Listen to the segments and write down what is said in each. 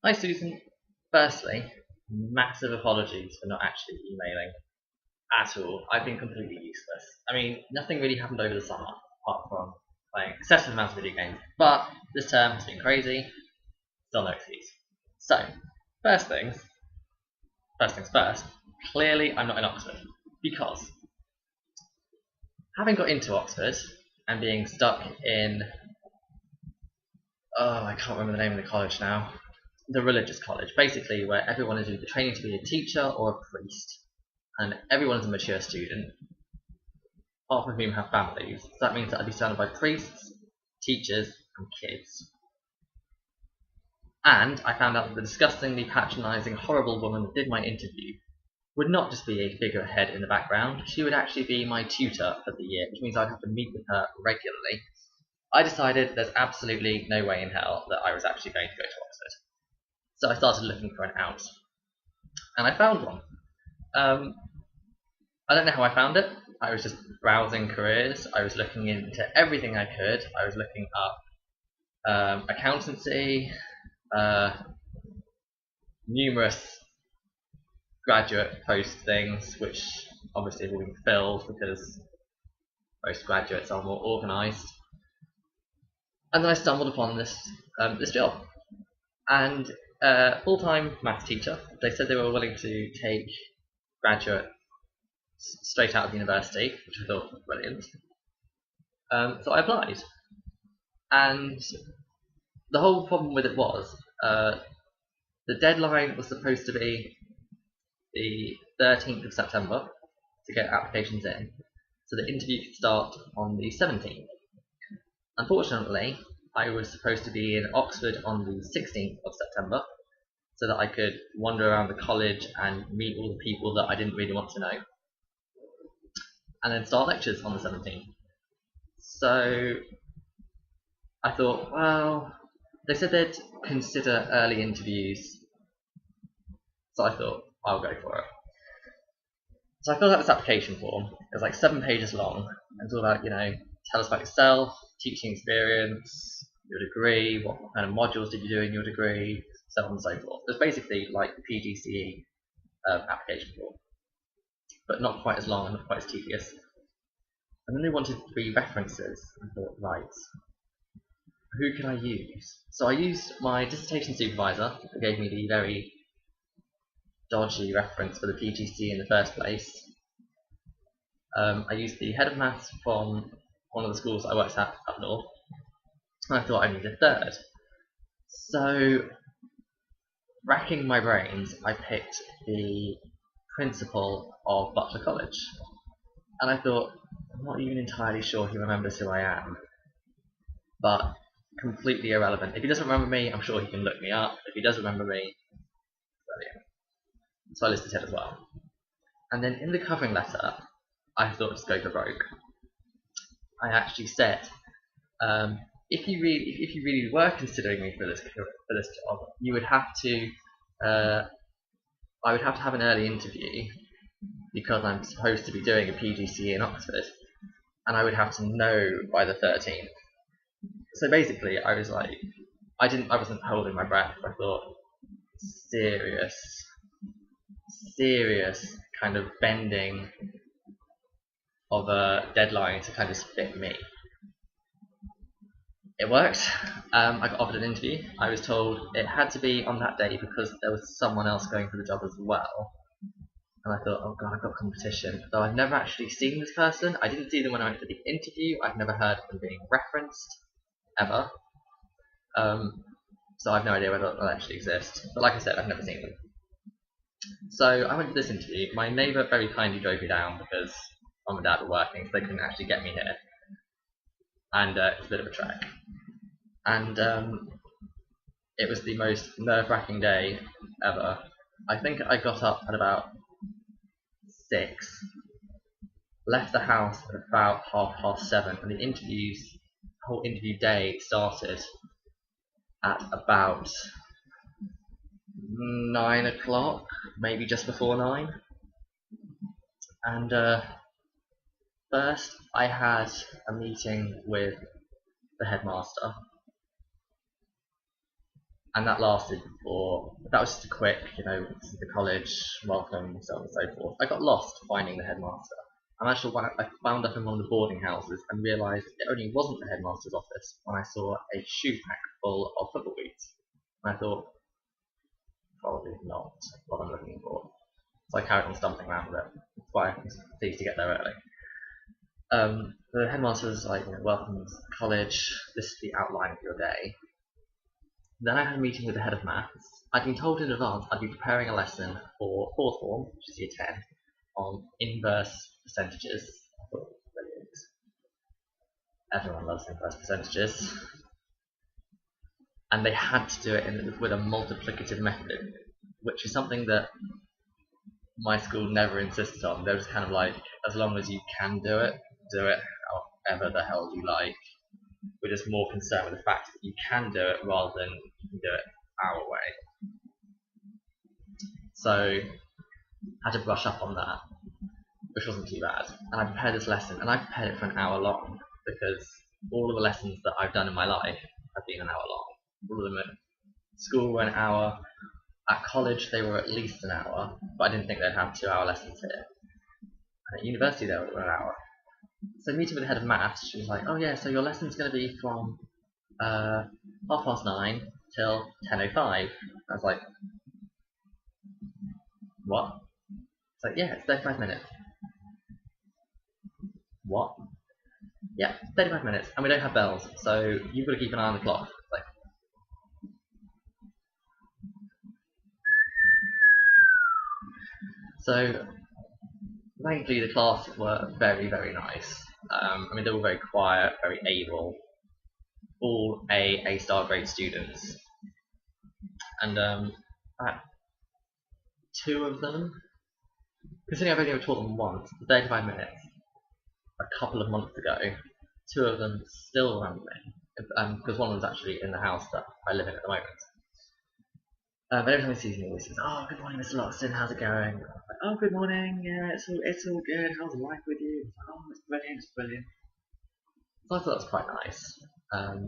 Hi Susan. Firstly, massive apologies for not actually emailing at all. I've been completely useless. I mean, nothing really happened over the summer apart from playing excessive amounts of video games. But this term has been crazy. Still no excuse. So, first things, first things first. Clearly, I'm not in Oxford because having got into Oxford and being stuck in I can't remember the name of the college now. The religious college, basically, where everyone is either training to be a teacher or a priest, and everyone is a mature student, half of whom have families. So that means that I'd be surrounded by priests, teachers, and kids. And I found out that the disgustingly patronising, horrible woman that did my interview would not just be a figurehead in the background, she would actually be my tutor for the year, which means I'd have to meet with her regularly. I decided there's absolutely no way in hell that I was actually going to go to Oxford. So I started looking for an out. And I found one. I don't know how I found it. I was just browsing careers. I was looking into everything I could. I was looking up accountancy, numerous graduate post things, which obviously have all been filled because most graduates are more organised. And then I stumbled upon this job, and full-time maths teacher. They said they were willing to take graduate straight out of university, which I thought was brilliant. So I applied, and the whole problem with it was the deadline was supposed to be the 13th of September to get applications in, so the interview could start on the 17th. Unfortunately, I was supposed to be in Oxford on the 16th of September, so that I could wander around the college and meet all the people that I didn't really want to know, and then start lectures on the 17th. So I thought, well, they said they'd consider early interviews, so I thought I'll go for it. So I filled out this application form. It was like 7 pages long. It was all about, tell us about yourself, teaching experience, your degree, what kind of modules did you do in your degree, so on and so forth. It was basically like the PGCE application form, but not quite as long and not quite as tedious. And then they wanted 3 references. I thought, right, who can I use? So I used my dissertation supervisor, who gave me the very dodgy reference for the PGC in the first place. I used the head of maths from one of the schools I worked at up north, and I thought I needed a third. So, racking my brains, I picked the principal of Butler College, and I thought, I'm not even entirely sure he remembers who I am, but completely irrelevant. If he doesn't remember me, I'm sure he can look me up. If he does remember me, brilliant. So I listed him as well. And then in the covering letter, I thought just go for broke. I actually said, if you really were considering me for this job, you would have to, I would have to have an early interview because I'm supposed to be doing a PGCE in Oxford, and I would have to know by the 13th. So basically, I was like, I wasn't holding my breath. I thought, serious kind of bending of a deadline to kind of fit me. It worked. I got offered an interview. I was told it had to be on that day because there was someone else going for the job as well. And I thought, oh god, I've got competition. Though I've never actually seen this person. I didn't see them when I went for the interview. I've never heard of them being referenced, ever. So I've no idea whether they'll actually exist. But like I said, I've never seen them. So I went to this interview. My neighbour very kindly drove me down because mum and dad were working, so they couldn't actually get me here. And it was a bit of a trek. And it was the most nerve-wracking day ever. I think I got up at about 6, left the house at about 7:30, and the whole interview day started at about 9 o'clock, maybe just before 9. And first I had a meeting with the headmaster. and that lasted for, that was just a quick, this is the college, welcome, so on and so forth. I got lost finding the headmaster. And actually, I found up in one of the boarding houses and realised it only wasn't the headmaster's office when I saw a shoe pack full of football boots. And I thought, probably not what I'm looking for. So I carried on stumping around with it. That's why I was pleased to get there early. The headmaster was like, welcome to college, this is the outline of your day. Then I had a meeting with the head of maths. I'd been told in advance I'd be preparing a lesson for fourth form, which is year 10, on inverse percentages. I thought it was brilliant. Everyone loves inverse percentages. And they had to do it with a multiplicative method, which is something that my school never insisted on. They was kind of like, as long as you can do it however the hell you like. We're just more concerned with the fact that you can do it rather than you can do it our way. So I had to brush up on that, which wasn't too bad. And I prepared this lesson, and I prepared it for an hour long, because all of the lessons that I've done in my life have been an hour long. All of them at school were an hour. At college they were at least an hour, but I didn't think they'd have 2-hour lessons here. And at university they were an hour. So meeting with the head of maths, she was like, oh yeah, so your lesson's going to be from 9:30 till 10:05. I was like, what? It's like, yeah, it's 35 minutes. What? Yeah, 35 minutes, and we don't have bells, so you've got to keep an eye on the clock. It's like, so thankfully the class were very, very nice. They were very quiet, very able, all A-star grade students. And two of them, considering I've only ever taught them once, 35 minutes, a couple of months ago, two of them still remember me, because one was actually in the house that I live in at the moment. But every time he sees me, he always says, oh, good morning, Mr. Loxton, how's it going? I'm like, oh, good morning, yeah, it's all good, how's life with you? Like, oh, it's brilliant. So I thought that was quite nice.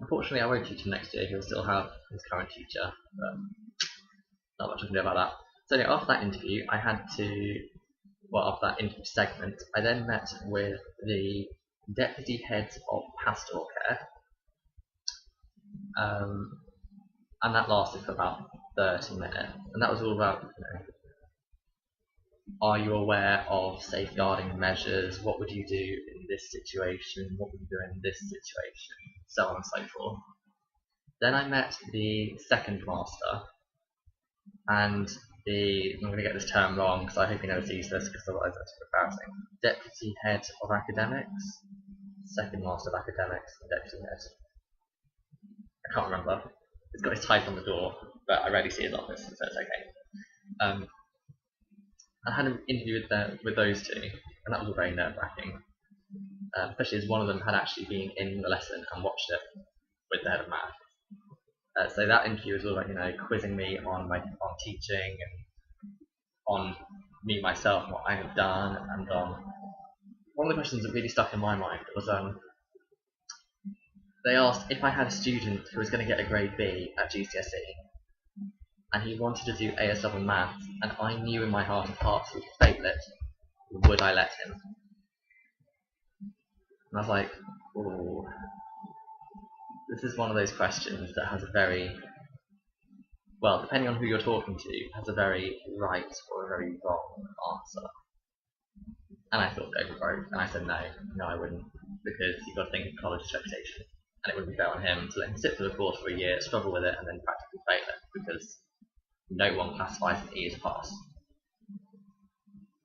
Unfortunately, I won't teach him next year, he'll still have his current teacher, but not much I can do about that. So anyway, after that interview, after that interview segment, I then met with the deputy heads of pastoral care, and that lasted for about 30 minutes, and that was all about, are you aware of safeguarding measures? What would you do in this situation? What would you do in this situation? So on and so forth. Then I met the second master, and I'm going to get this term wrong because I hope he never sees this because otherwise that's embarrassing. Deputy head of academics, second master of academics, and deputy head. I can't remember. It's got his type on the door, but I rarely see his office, so it's okay. I had an interview with those two, and that was very nerve-wracking, especially as one of them had actually been in the lesson and watched it with the head of math. So that interview was all about, quizzing me on teaching and on me myself and what I had done, and one of the questions that really stuck in my mind was they asked if I had a student who was going to get a grade B at GCSE, and he wanted to do ASW in maths, and I knew in my heart of hearts he would fail it, would I let him? And I was like, oh, this is one of those questions that has a very, well, depending on who you're talking to, has a very right or a very wrong answer. And I thought go for both, and I said no, I wouldn't, because you've got to think of college's reputation, and it wouldn't be fair on him to let him sit for the course for a year, struggle with it, and then practically fail it, because no one classifies an E as a pass.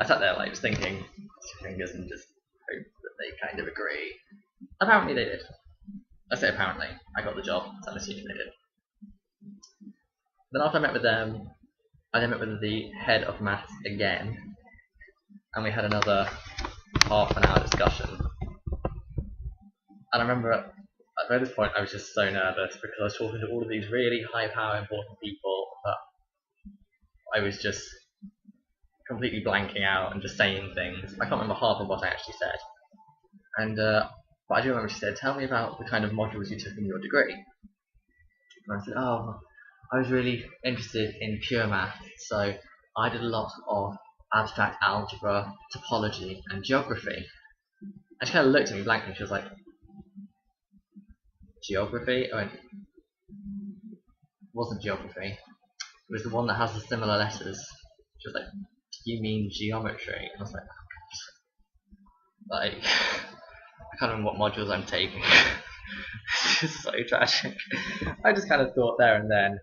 I sat there just thinking, cross your fingers and just hope that they kind of agree. Apparently they did. I say apparently, I got the job, so I'm assuming they did. Then after I met with them, I then met with the head of maths again, and we had another half an hour discussion. And I remember at this point I was just so nervous because I was talking to all of these really high power important people, but I was just completely blanking out and just saying things. I can't remember half of what I actually said. And but I do remember she said, tell me about the kind of modules you took in your degree. And I said, oh, I was really interested in pure math, so I did a lot of abstract algebra, topology, and geography. And she kind of looked at me blankly and she was like, geography? I went, it wasn't geography. It was the one that has the similar letters. She was like, do you mean geometry? And I was like, I can't remember what modules I'm taking. It's just so tragic. I just kind of thought there and then.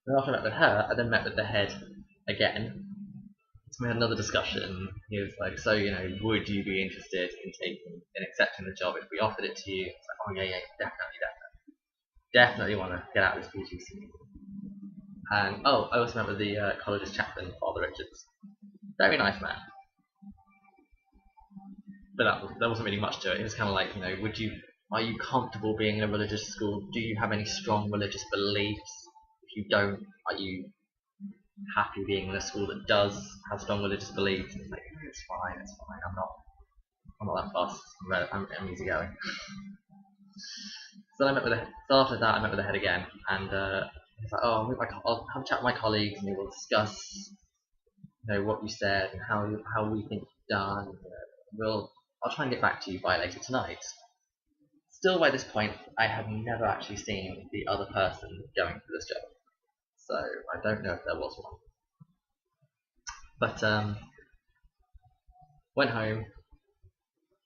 And after I met with her, I then met with the head again. We had another discussion. He was like, so, would you be interested in accepting the job if we offered it to you? I was like, oh yeah, definitely. Definitely want to get out of this PGC. And I also met with the college's chaplain, Father Richards. Very nice man. But there wasn't really much to it. It was kind of like, are you comfortable being in a religious school? Do you have any strong religious beliefs? If you don't, are you happy being in a school that does have strong religious beliefs? And it's like, it's fine. I'm not that fussed. I'm easygoing. So after that, I met with the head again, and he's like, I'll have a chat with my colleagues, and we will discuss, what you said and how we think you've done. I'll try and get back to you by later tonight. Still, by this point, I had never actually seen the other person going for this job, so I don't know if there was one. But went home,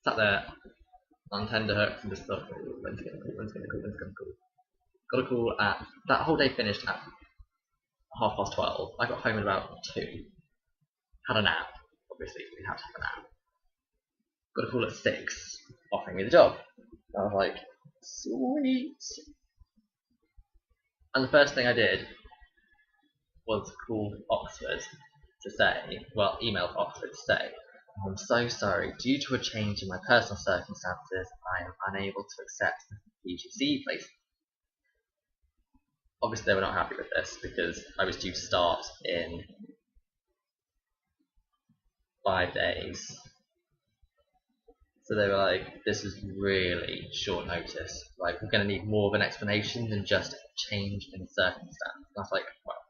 sat there on tenterhooks and just thought, when's it gonna call? Got a call at, that whole day finished at 12:30. I got home at about 2. Had a nap, obviously, we had to have a nap. Got a call at 6, offering me the job. I was like, sweet. And the first thing I did was call Oxford to say, emailed Oxford to say, I'm so sorry, due to a change in my personal circumstances, I am unable to accept the PGCE placement. Obviously they were not happy with this because I was due to start in 5 days. So they were like, this is really short notice. Like, we're going to need more of an explanation than just a change in circumstance. And I was like, well,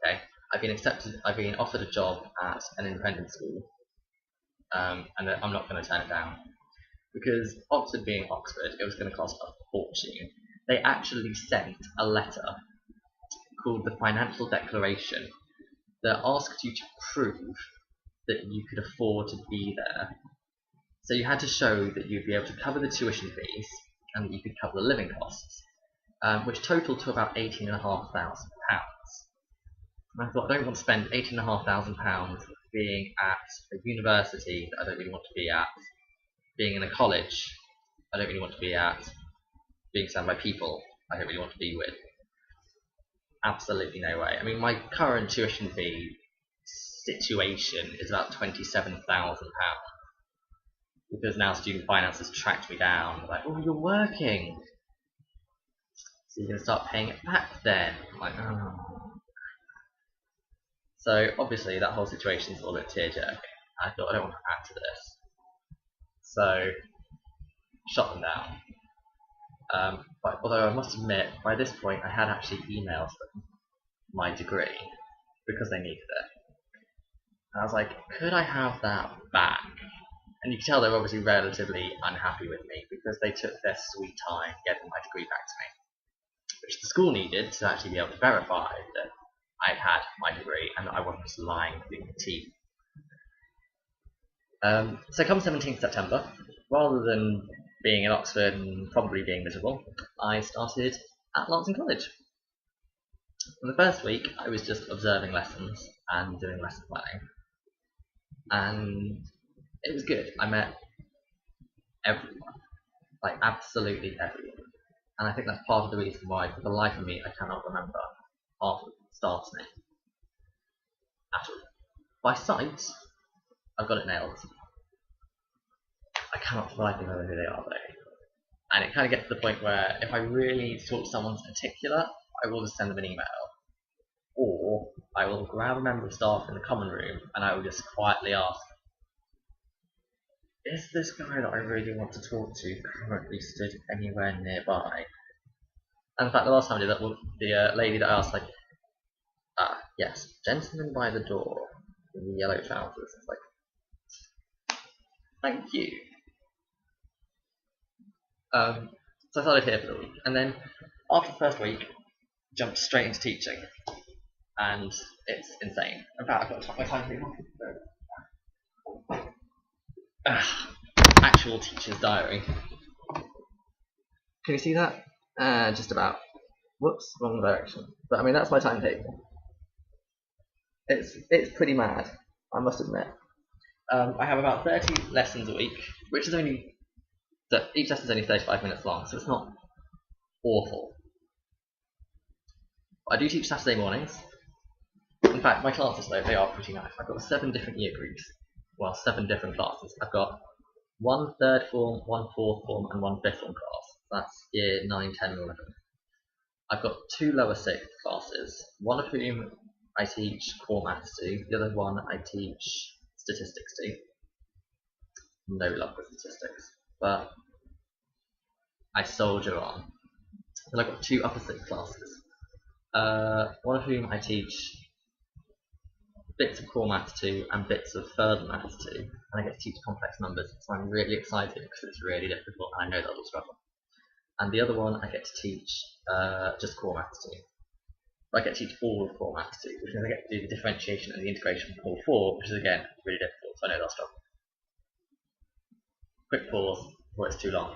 okay. I've been offered a job at an independent school, and I'm not going to turn it down. Because Oxford being Oxford, it was going to cost a fortune. They actually sent a letter called the Financial Declaration that asked you to prove that you could afford to be there. So you had to show that you'd be able to cover the tuition fees and that you could cover the living costs, which totaled to about £18,500. And I thought, I don't want to spend £18,500 being at a university that I don't really want to be at, being in a college I don't really want to be at, being surrounded by people I don't really want to be with. Absolutely no way. I mean, my current tuition fee situation is about £27,000. Because now student finance has tracked me down. Like, oh, you're working, so you're going to start paying it back then. I'm like, oh. So obviously that whole situation is all a bit tearjerking. I thought, I don't want to add to this. So, shut them down. But although I must admit, by this point I had actually emailed them my degree because they needed it. And I was like, could I have that back? And you can tell they're obviously relatively unhappy with me because they took their sweet time getting my degree back to me, which the school needed to actually be able to verify that I'd had my degree and that I wasn't just lying through my teeth. So come 17th September, rather than being in Oxford and probably being miserable, I started at Lancing College. In the first week, I was just observing lessons and doing lesson planning. And it was good. I met everyone, like absolutely everyone. And I think that's part of the reason why, for the life of me, I cannot remember half of the staff's name at all. By sight, I've got it nailed. I cannot for the life of me remember who they are though. And it kind of gets to the point where if I really need to talk to someone in particular, I will just send them an email. Or I will grab a member of staff in the common room and I will just quietly ask, is this guy that I really want to talk to currently stood anywhere nearby? And in fact, the last time I did that, the lady that I asked, like, yes, gentleman by the door in the yellow trousers. It's like, thank you. So I started here for the week, and then after the first week, jumped straight into teaching, and it's insane. In fact, I've got my timetable. Actual teacher's diary. Can you see that? Just about. Whoops, wrong direction. But I mean, that's my timetable. It's pretty mad, I must admit. I have about 30 lessons a week, which is only each lesson is only 35 minutes long, so it's not awful. I do teach Saturday mornings. In fact, my classes though, they are pretty nice. I've got 7 different year groups. Well, 7 different classes. I've got 1 third form, 1 fourth form, and 1 fifth form class. That's year 9, 10, and 11. I've got 2 lower 6th classes, one of whom I teach core maths to, the other one I teach statistics to. No love with statistics, but I soldier on. And I've got 2 upper 6th classes, one of whom I teach bits of core maths to and bits of further maths to, and I get to teach complex numbers, so I'm really excited because it's really difficult and I know that I'll struggle. And the other one I get to teach just core maths to. I get to teach all of core maths to, which means I get to do the differentiation and the integration from all 4, which is again really difficult, so I know that I'll struggle. Quick pause before it's too long.